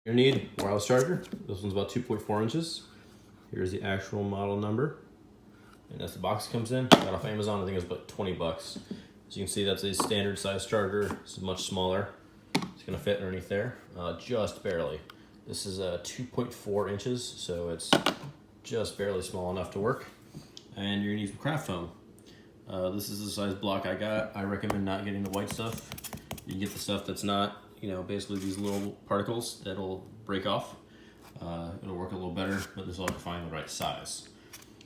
You need wireless charger. This one's about 2.4 inches. Here's the actual model number. And as the box comes in, got off Amazon, I think it's about 20 bucks. As you can see, that's a standard size charger. This is much smaller. It's gonna fit underneath there, just barely. This is 2.4 inches, so it's just barely small enough to work. And you're gonna need some craft foam. This is the size block I got. I recommend not getting the white stuff. You can get the stuff that's not, basically these little particles that'll break off. It'll work a little better, but this will have to find the right size.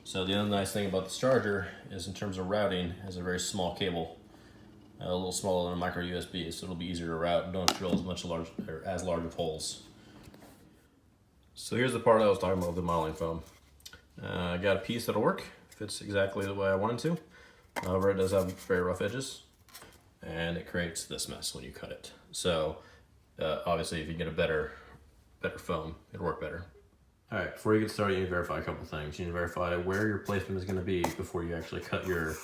So the other nice thing about this charger is in terms of routing, it has a very small cable, a little smaller than a micro USB, so it'll be easier to route and don't drill as large of holes. So here's the part I was talking about with the modeling foam. I got a piece that'll work, fits exactly the way I want it to. However, it does have very rough edges, and it creates this mess when you cut it. So obviously if you get a better foam, it'll work better. All right, before you get started, you need to verify a couple things. You need to verify where your placement is gonna be before you actually cut your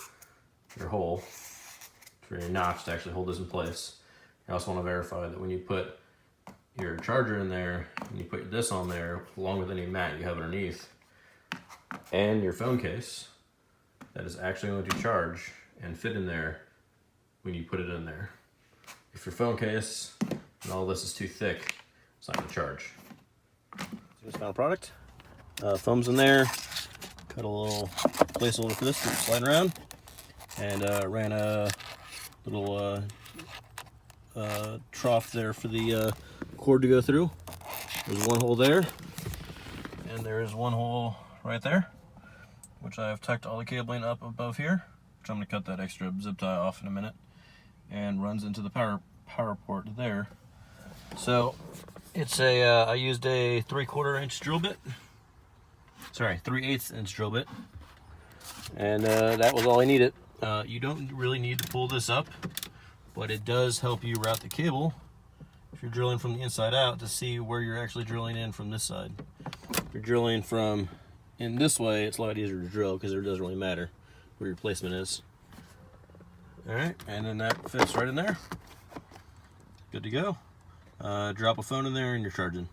hole for your notch to actually hold this in place. You also wanna verify that when you put your charger in there, and you put this on there, along with any mat you have underneath, and your phone case, that is actually going to charge and fit in there when you put it in there. If your phone case and all this is too thick, it's not going to charge. So this final product. Foam's in there. Cut a little placeholder for this to slide around, and ran a little trough there for the cord to go through. There's one hole there, and there is one hole right there, which I have tucked all the cabling up above here, which I'm going to cut that extra zip tie off in a minute, and runs into the power port there. So it's I used a 3/4 inch drill bit, sorry, 3/8 inch drill bit, and that was all I needed. You don't really need to pull this up, but it does help you route the cable if you're drilling from the inside out to see where you're actually drilling in from this side. If you're drilling from in this way, it's a lot easier to drill because it doesn't really matter where your placement is. All right, and then that fits right in there. Good to go. Drop a phone in there and you're charging.